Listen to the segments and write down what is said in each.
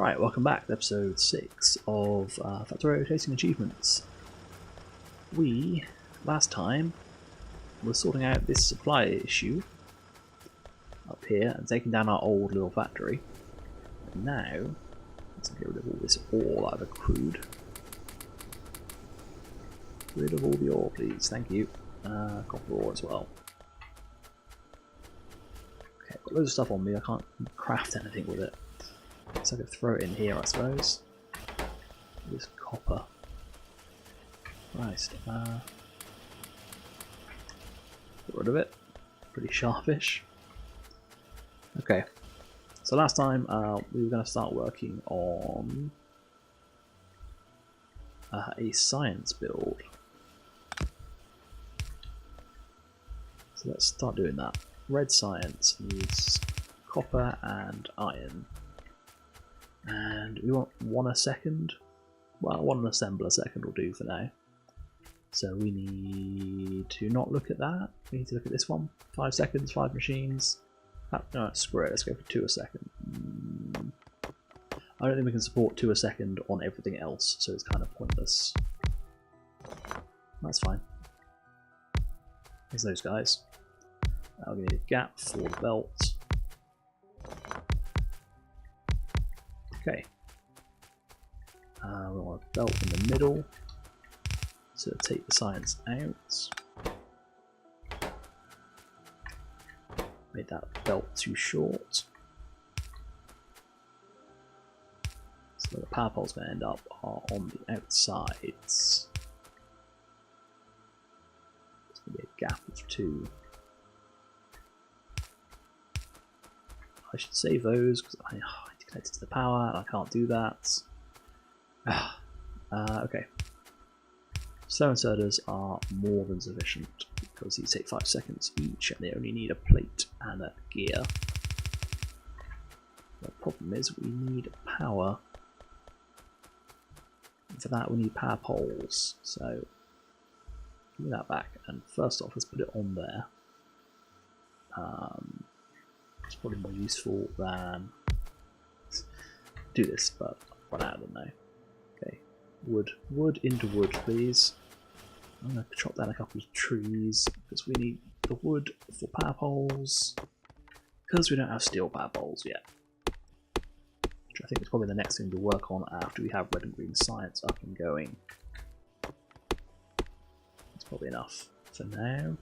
Right, welcome back to episode 6 of Factorio Chasing Achievements. We, last time, were sorting out this supply issue up here and taking down our old little factory. And now, let's get rid of all this ore that I've accrued. Get rid of all the ore, please, thank you. Copper ore as well. Okay, I've got loads of stuff on me, I can't craft anything with it. So I could throw it in here, I suppose. This copper. Christ. Get rid of it. Pretty sharpish. Okay. So last time we were going to start working on a science build. So let's start doing that. Red science needs copper and iron. And we want 1 a second. Well, 1 assemble a second will do for now. So we need to not look at that. We need to look at this one. 5 seconds, 5 machines. No, screw it. Let's go for 2 a second. I don't think we can support 2 a second on everything else, so it's kind of pointless. That's fine. There's those guys. We're going to need a gap for the belt. Okay, we want a belt in the middle, so take the science out. Made that belt too short. So where the power poles going to end up are on the outsides. There's going to be a gap of 2. I should save those because I connected to the power and I can't do that. Okay. Slow inserters are more than sufficient because these take 5 seconds each and they only need a plate and a gear. The problem is we need power. And for that we need power poles. So give me that back, and first off let's put it on there. It's probably more useful than do this, but I've run out of them now. Okay, wood into wood, please. I'm going to chop down a couple of trees because we need the wood for power poles. Because we don't have steel power poles yet, which I think is probably the next thing to work on after we have red and green science up and going. That's probably enough for now.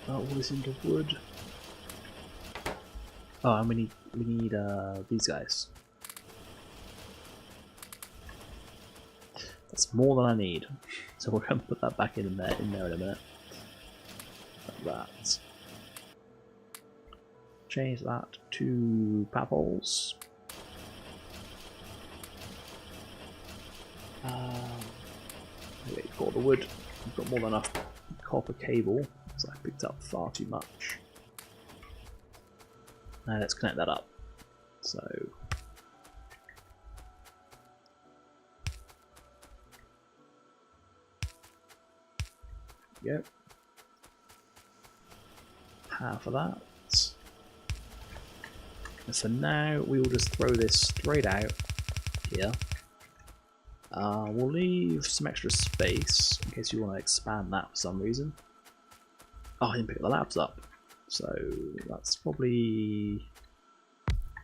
All this into wood. Oh, and we need these guys. That's more than I need, so we're going to put that back in there in a minute. Like that. Change that to power poles. Wait for the wood. We've got more than enough copper cable, so I picked up far too much. Now let's connect that up. So there we go. Power for that. And so now we will just throw this straight out here. We'll leave some extra space in case you want to expand that for some reason. Oh, I didn't pick the labs up. So that's probably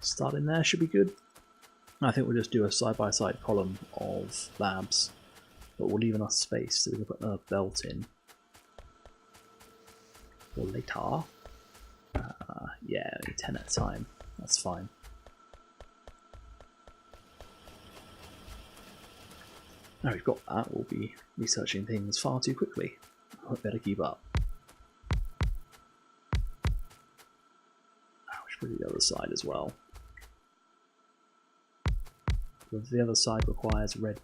starting there, should be good. I think we'll just do a side-by-side column of labs, but we'll leave enough space so we can put a belt in for later. Yeah, only 10 at a time, that's fine. Now we've got that, we'll be researching things far too quickly. I better keep up. The other side as well. The other side requires red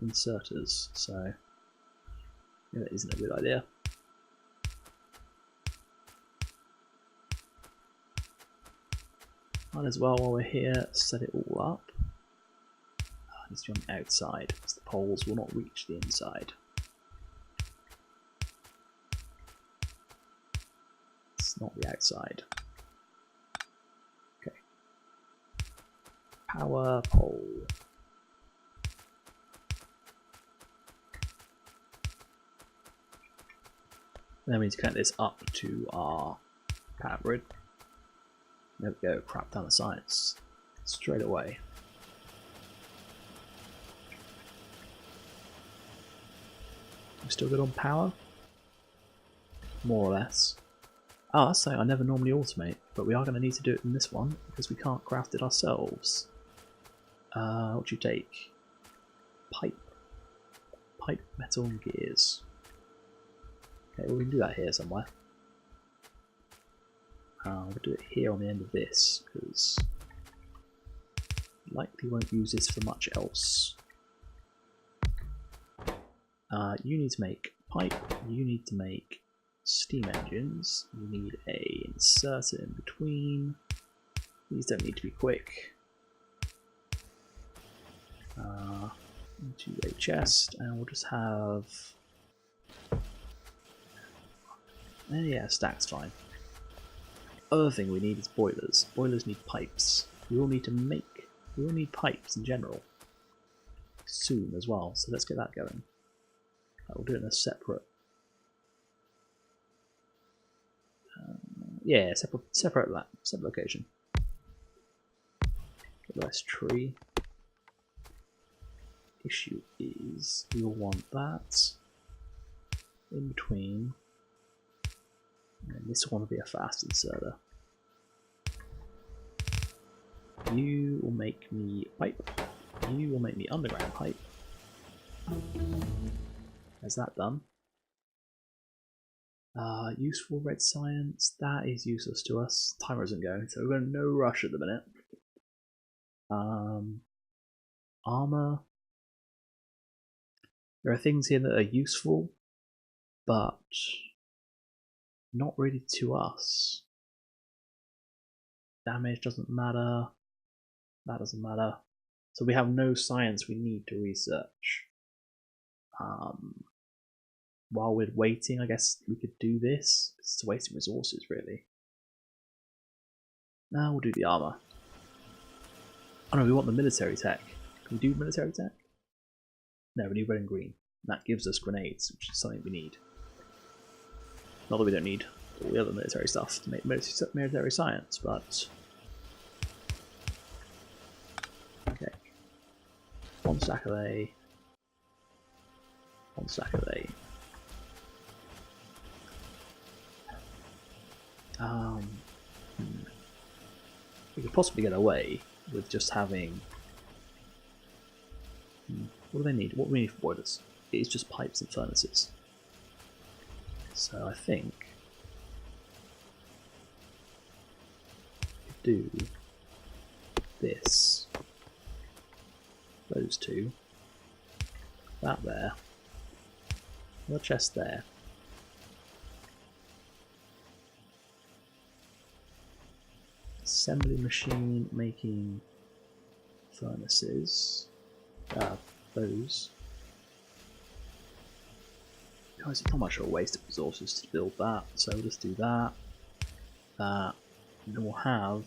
inserters, so yeah, that isn't a good idea. Might as well, while we're here, set it all up. It needs to be on the outside because the poles will not reach the inside. It's not the outside. power pole. Then we need to connect this up to our power grid. There we go, crap down the science. Straight away. We're still good on power? More or less. Oh, that's something I never normally automate, but we are going to need to do it in this one because we can't craft it ourselves. What do you take? Pipe. Pipe, metal, and gears. Okay, well, we can do that here somewhere. We'll do it here on the end of this because likely won't use this for much else. You need to make pipe, you need to make steam engines, you need a inserter in between. These don't need to be quick. Into a chest, and we'll just have... yeah, stack's fine. Other thing we need is boilers. Boilers need pipes. We will need pipes in general soon as well, so let's get that going. We'll do it in a separate... yeah, separate location. Less tree. Issue is you'll want that in between, and this one will be a fast inserter. You will make me pipe. You will make me underground pipe. Is that done? Useful red science, that is useless to us. Timer isn't going, so we're in no rush at the minute. Armor. There are things here that are useful, but not really to us. Damage doesn't matter. That doesn't matter. So we have no science we need to research. While we're waiting, I guess we could do this. It's wasting resources, really. Now we'll do the armor. Oh no, we want the military tech. Can we do military tech? No, we need red and green. And that gives us grenades, which is something we need. Not that we don't need all the other military stuff to make military science, but... okay. 1 stack of A. 1 stack of A. We could possibly get away with just having... what do they need? What do we need for boilers? It's just pipes and furnaces. So I think... do this. Those two. That there. The chest there. Assembly machine making furnaces. Those. Guys, it's not much of a waste of resources to build that, so we'll just do that. That. And then we'll have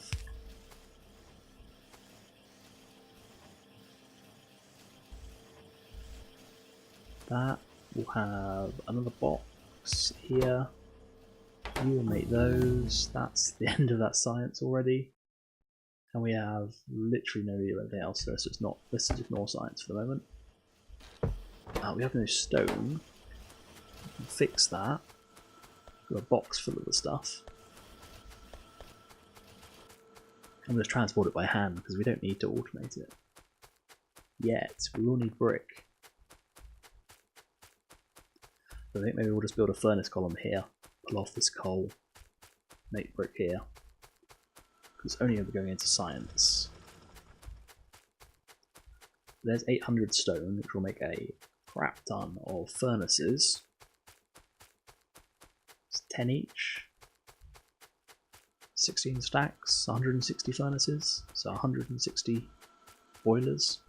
that. We'll have another box here. You will make those. That's the end of that science already. And we have literally no need of anything else, so let's just ignore science for the moment. We have no stone. We can fix that. Got a box full of the stuff. I'm going to transport it by hand because we don't need to automate it yet. We will need brick. So I think maybe we'll just build a furnace column here, pull off this coal, make brick here, because it's only ever going into science. There's 800 stone, which will make a crap ton of furnaces. It's 10 each. 16 stacks, 160 furnaces, so 160 boilers.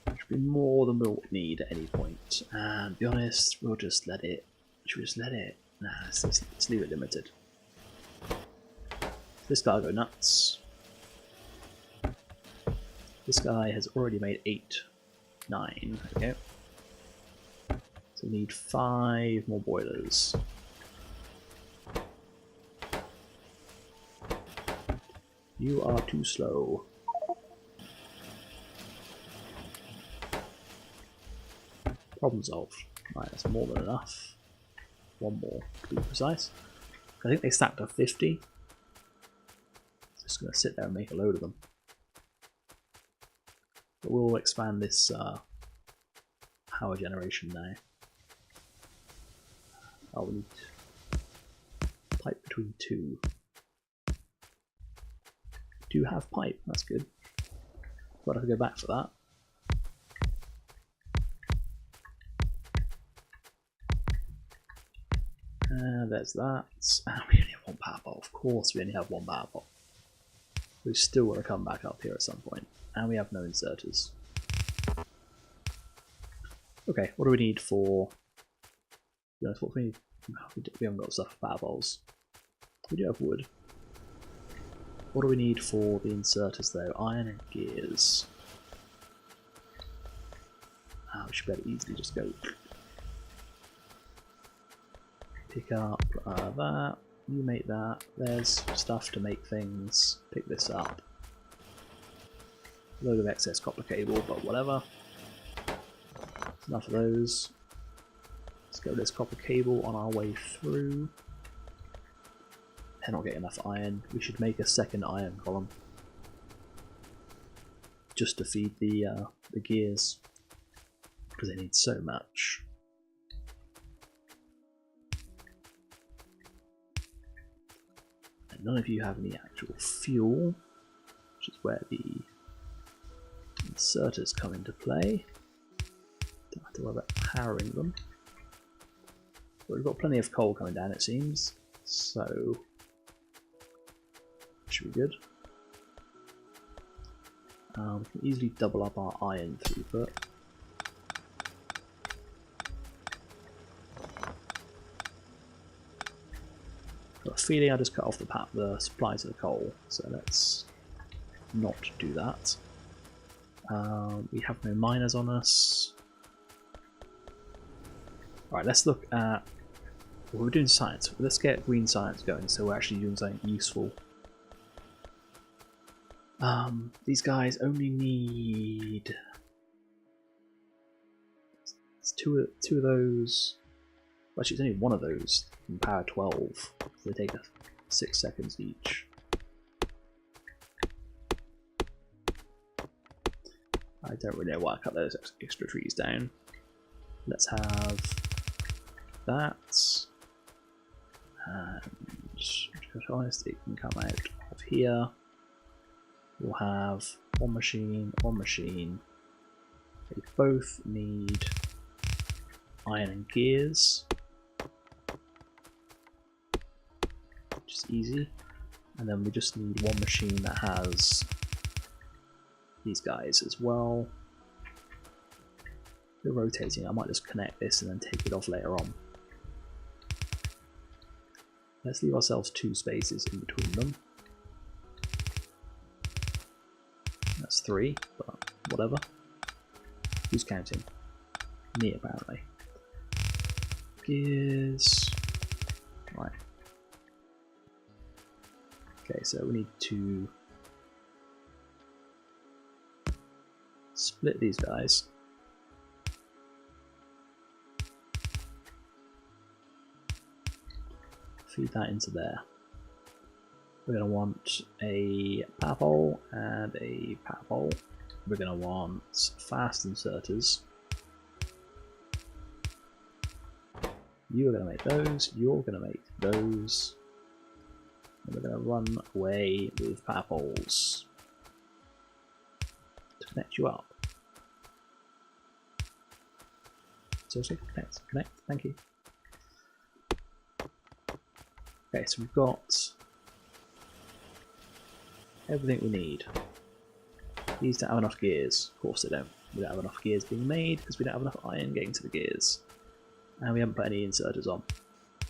Which would be more than we'll need at any point. And to be honest, we'll just let it. Should we just let it? Nah, let's leave it limited. This guy'll go nuts. This guy has already made 8, 9. Okay. So we need 5 more boilers. You are too slow. Problem solved. Right, that's more than enough. One more, to be precise. I think they stacked up 50. Just going to sit there and make a load of them. But we'll expand this power generation now. Oh, we need pipe between 2. Do have pipe, that's good. Got to go back for that. There's that. And we only have 1 power pot. Of course we only have 1 power pot. We've still got to come back up here at some point. And we have no inserters. Okay, what do we need for... What we need? We haven't got stuff for power poles. We do have wood. What do we need for the inserters though? Iron and gears. We should be able to easily just go pick up that, you make that, there's stuff to make things, pick this up. Load of excess copper cable, but whatever. Enough of those. Let's go this copper cable on our way through. They're not getting enough iron. We should make a second iron column. Just to feed the gears. Because they need so much. And none of you have any actual fuel, which is where the inserters come into play. Don't have to worry about powering them. But we've got plenty of coal coming down, it seems. So should be good. We can easily double up our iron throughput. Got a feeling I just cut off the supply to the coal, so let's not do that. We have no miners on us. Alright, let's look at... Well, we're doing science. Let's get green science going, so we're actually doing something useful. These guys only need... It's two of those... Actually, it's only one of those in power 12. They take 6 seconds each. I don't really know why I cut those extra trees down. Let's have that. And to be honest, it can come out of here. We'll have one machine, one machine. They both need iron and gears, which is easy. And then we just need one machine that has these guys as well. They're rotating. I might just connect this and then take it off later on. Let's leave ourselves 2 spaces in between them. That's 3, but whatever. Who's counting? Me, apparently. Gears. Right. Okay, so we need to split these guys. Feed that into there. We're going to want a power pole and a power pole. We're going to want fast inserters. You're going to make those, you're going to make those. And we're going to run away with power poles to connect you up. Seriously, connect, thank you. Okay, so we've got everything we need. These don't have enough gears. Of course they don't. We don't have enough gears being made because we don't have enough iron getting to the gears. And we haven't put any inserters on.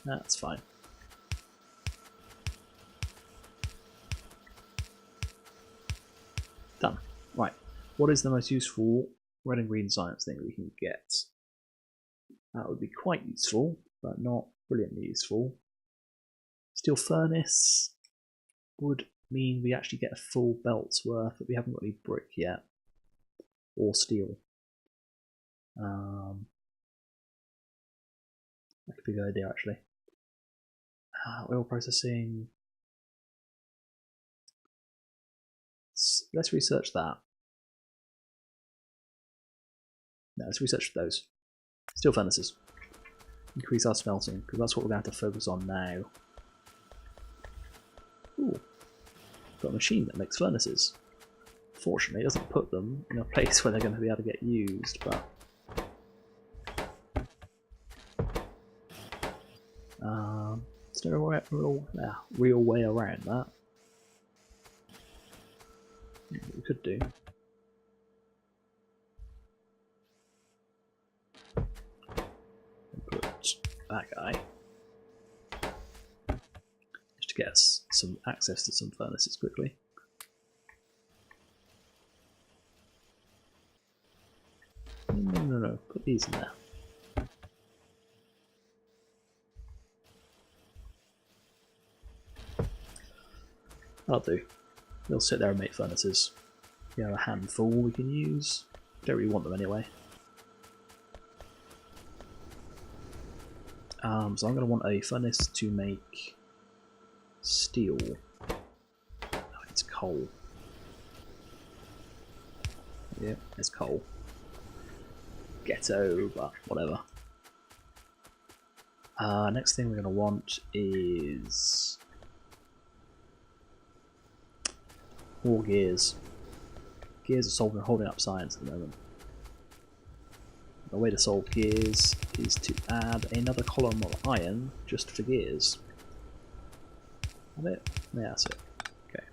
That's fine. Done. Right. What is the most useful red and green science thing we can get? That would be quite useful, but not brilliantly useful. Steel furnace would mean we actually get a full belt's worth, but we haven't got any brick yet. Or steel. That could be a good idea, actually. Oil processing. Let's research that. No, let's research those. Steel furnaces. Increase our smelting, because that's what we're going to have to focus on now. Ooh. Got a machine that makes furnaces. Fortunately, it doesn't put them in a place where they're going to be able to get used, but... Is there a real way around that? We could do. And put that guy. Just to get us some access to some furnaces quickly. No. Put these in there. That'll do. They'll sit there and make furnaces. We have a handful we can use. Don't really want them anyway. So I'm going to want a furnace to make steel. Oh, it's coal. Yeah, it's coal. Ghetto, but whatever. Next thing we're going to want is more gears. Gears are holding up science at the moment. The way to solve gears is to add another column of iron just for gears. Have it? Yeah, that's it. Okay.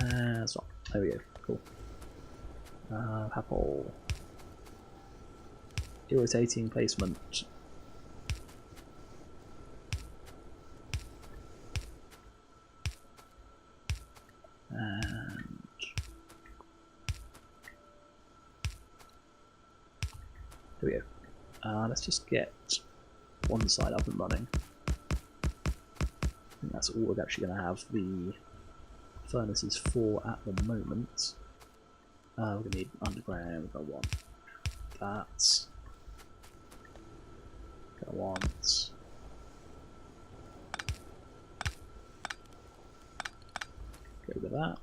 That's not. There we go. Cool. Apple. Irritating placement. And there we go. Let's just get one side up and running. I think that's all we're actually going to have the furnaces for at the moment. We're going to need underground. We're going to want that. Going to want get rid of that.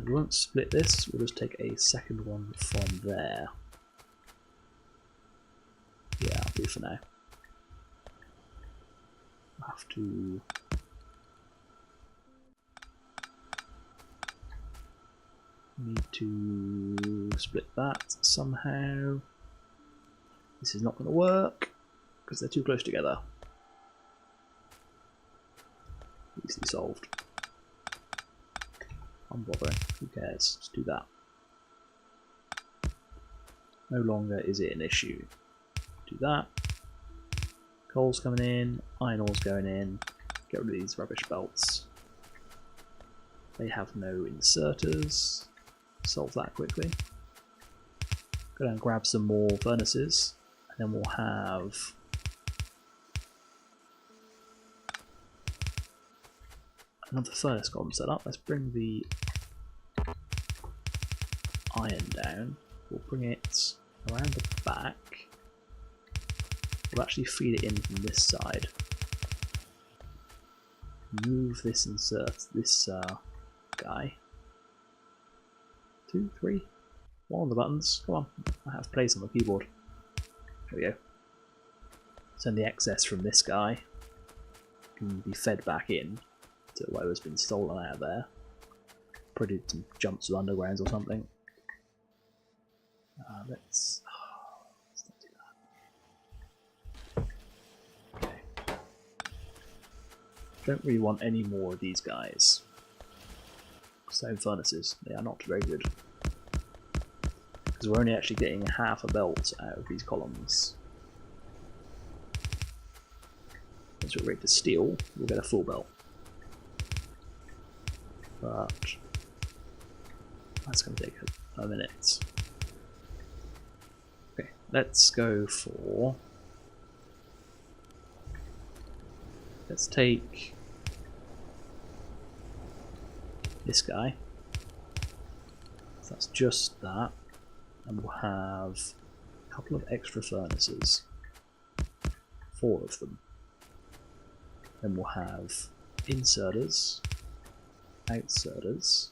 We won't split this, we'll just take a second one from there. Yeah, I'll do for now. I'll have to need to split that somehow. This is not going to work because they're too close together. Easily solved. I'm bothering. Who cares? Let's do that. No longer is it an issue. Do that. Coal's coming in. Iron ore's going in. Get rid of these rubbish belts. They have no inserters. Solve that quickly. Go down and grab some more furnaces. And then we'll have another furnace column set up. Let's bring the iron down. We'll bring it around the back. We'll actually feed it in from this side. Move this guy. 2, 3, 1 on the buttons. Come on, I have place on the keyboard. There we go. Send the excess from this guy. Can be fed back in to whatever's been stolen out of there. Probably some jumps with undergrounds or something. Let's not do that. Okay. Don't really want any more of these guys. Stone furnaces, they are not very good. because we're only actually getting half a belt out of these columns. Once we're ready to steel, we'll get a full belt. But that's going to take a minute. Okay, let's go for... Let's take this guy. So that's just that. And we'll have a couple of extra furnaces. 4 of them. Then we'll have inserters, outserters,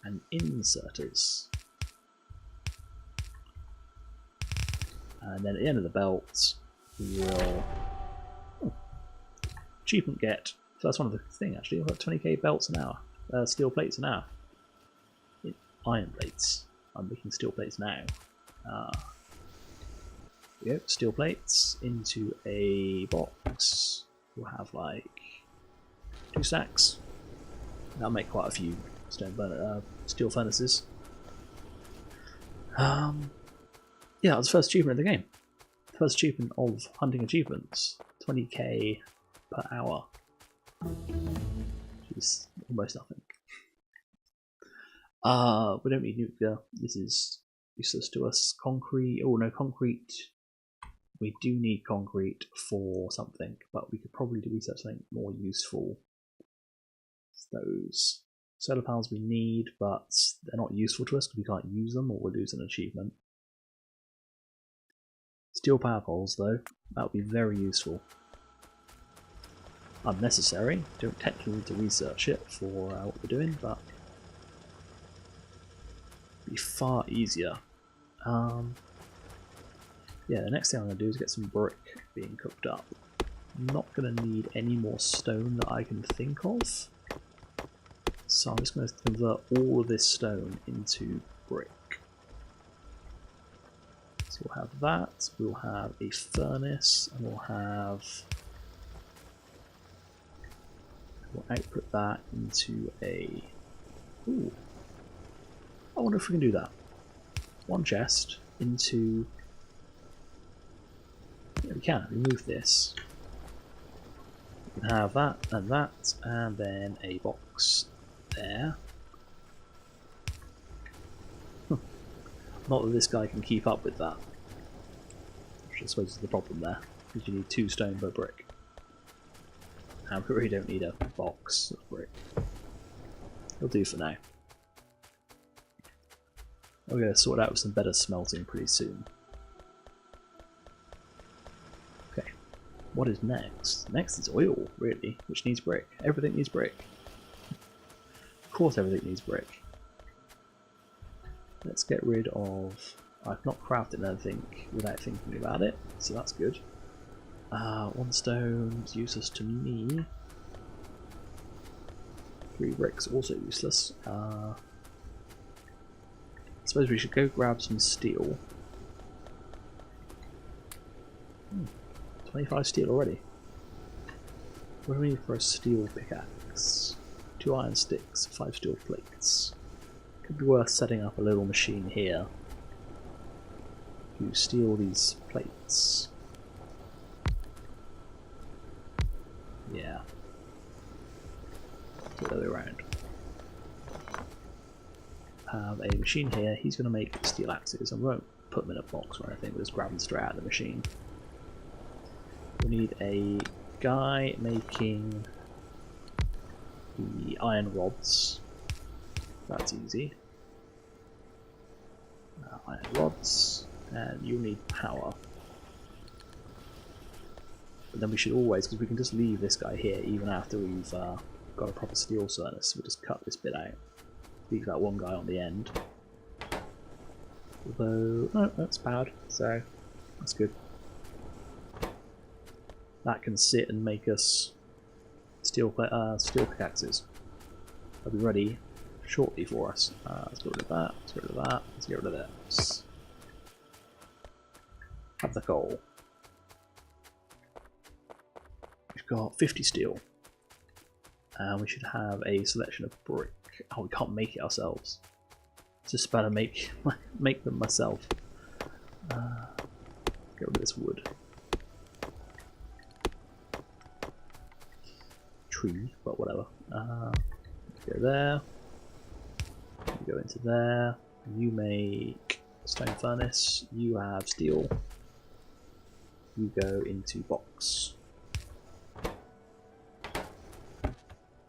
and inserters. And then at the end of the belt, we will... achievement get. First one of the thing actually, we've got 20k belts an hour. Steel plates an hour. Iron plates. I'm making steel plates now. Yep, steel plates into a box. We'll have like 2 stacks. That'll make quite a few steel furnaces. Yeah, that was the first achievement of the game. First achievement of hunting achievements. 20k per hour. Which is almost nothing. We don't need nuclear. This is useless to us. Concrete. Oh no, concrete. We do need concrete for something, but we could probably do research something more useful. Those solar panels we need, but they're not useful to us because we can't use them or we'll lose an achievement. Steel power poles though, that would be very useful. Unnecessary, don't technically need to research it for what we're doing, but it'd be far easier. Yeah, the next thing I'm going to do is get some brick being cooked up. I'm not going to need any more stone that I can think of. So I'm just going to convert all of this stone into brick. So we'll have that, we'll have a furnace, and we'll output that into a... Ooh. I wonder if we can do that. 1 chest into... Yeah, we can. Remove this. We can have that, and then a box there. Not that this guy can keep up with that. Which I suppose is the problem there, because you need 2 stone per brick. And we really don't need a box of brick. It'll do for now. We're going to sort out with some better smelting pretty soon. Okay, what is next? Next is oil, really, which needs brick. Everything needs brick. Of course everything needs brick. Let's get rid of... I've not crafted anything without thinking about it, so that's good. 1 stone is useless to me. 3 bricks also useless. I suppose we should go grab some steel. 25 steel already. What do we need for a steel pickaxe? 2 iron sticks, 5 steel plates. Could be worth setting up a little machine here to steal these plates. Yeah. The other way around. Have a machine here. He's going to make steel axes. I won't put them in a box or anything. We'll just grab them straight out of the machine. We need a guy making the iron rods. That's easy. Iron rods, and you'll need power. But then we should always, because we can just leave this guy here even after we've got a proper steel furnace. We'll just cut this bit out. Leave that 1 guy on the end. Although, no, that's powered, so that's good. That can sit and make us steel pickaxes. They'll be ready shortly for us. Let's get rid of that, let's get rid of that, let's get rid of this. Have the coal. We've got 50 steel. And we should have a selection of brick. Oh, we can't make it ourselves. Just about to make make them myself. Get rid of this wood. Tree, but whatever. Go there. You go into there. You make stone furnace. You have steel. You go into box.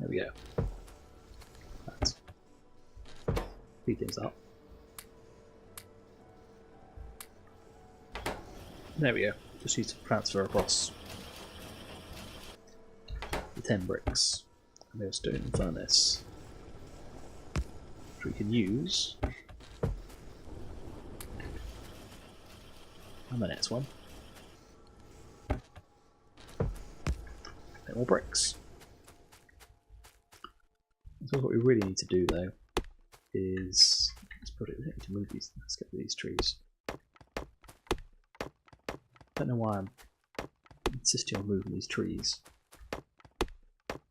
There we go. That's speed things up. There we go. Just need to transfer across the 10 bricks. And there's stone furnace, which we can use on the next one. More bricks. So what we really need to do though is we need to move these. Let's get these trees. Don't know why I'm insisting on moving these trees.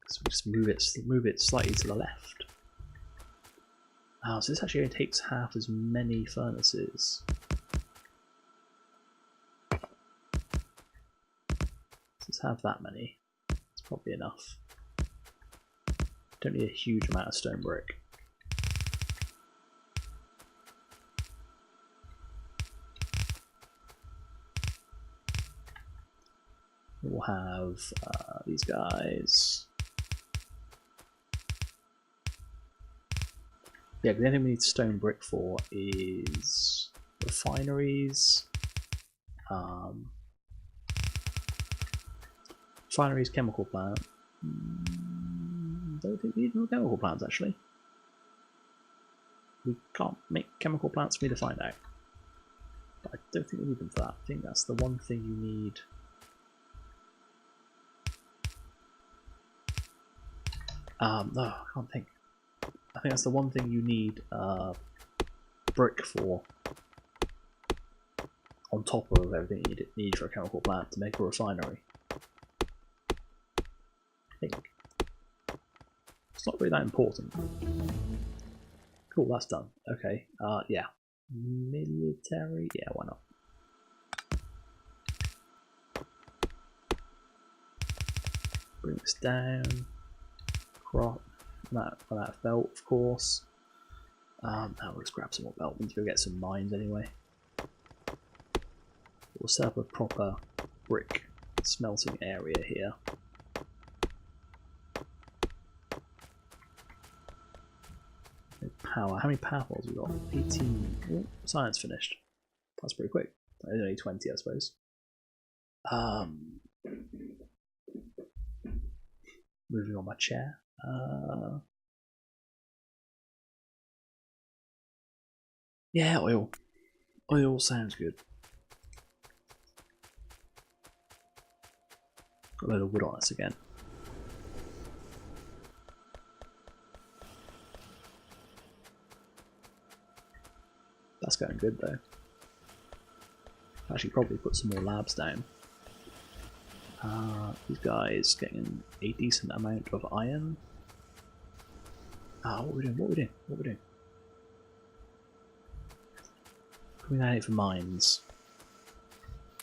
So we just move it slightly to the left. So this actually only takes half as many furnaces. Let's have that many. It's probably enough. Don't need a huge amount of stone brick. We'll have these guys. Yeah, the only thing we need stone brick for is refineries. Refineries, chemical plant. Don't think we need more chemical plants actually. We can't make chemical plants for me to find out. But I don't think we need them for that. I think that's the one thing you need. No, I can't think. I think that's the one thing you need brick for, on top of everything you need for a chemical plant to make a refinery. I think. It's not really that important. Cool, that's done. Okay, yeah. Military? Yeah, why not? Bring this down. Crop. That belt, of course. Now we'll just grab some more belt. We need to go get some mines anyway. We'll set up a proper brick smelting area here. Power. How many power poles have we got? 18. Oh, science finished. That's pretty quick. Only 20, I suppose. Moving on my chair. Yeah, oil. Oil sounds good. Got a load of wood on us again. That's going good though. Actually, probably put some more labs down. These guys getting a decent amount of iron. What are we doing? What are we doing? What are we doing? Coming out for mines.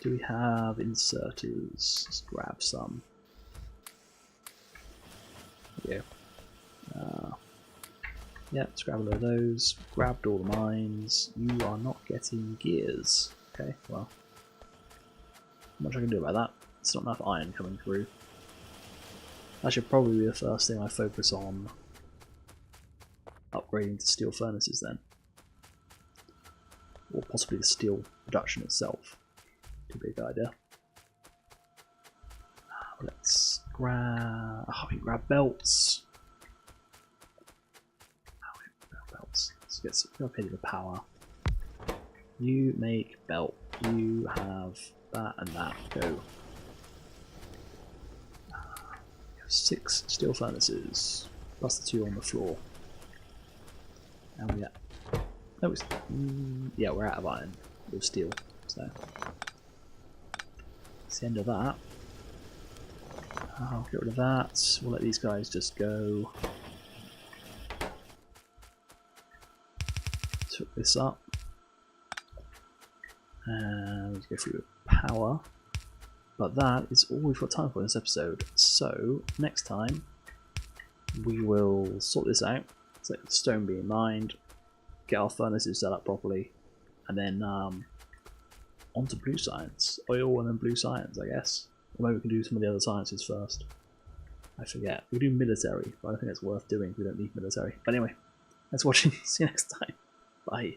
Do we have inserters? Let's grab some. There we go. Yeah, let's grab a load of those. Grabbed all the mines. You are not getting gears. Okay, well. Not much I can do about that. It's not enough iron coming through. That should probably be the first thing I focus on upgrading to steel furnaces then. Or possibly the steel production itself. Could be a good idea. Let's grab... Oh, we can grab belts. Oh, we can grab belts. Let's get some bit of power. You make belt. You have that and that. Go. 6 steel furnaces, plus the 2 on the floor. And we got... No, it's... yeah, we're out of iron with steel, so... That's the end of that. I'll get rid of that. We'll let these guys just go. took this up. And go through power. But that is all we've got time for in this episode. So, next time, we will sort this out. So the stone being mined, get our furnaces set up properly, and then onto blue science. Oil and then blue science, I guess. Or maybe we can do some of the other sciences first. I forget. We do military, but I don't think it's worth doing if we don't need military. But anyway, thanks for watching. See you next time. Bye.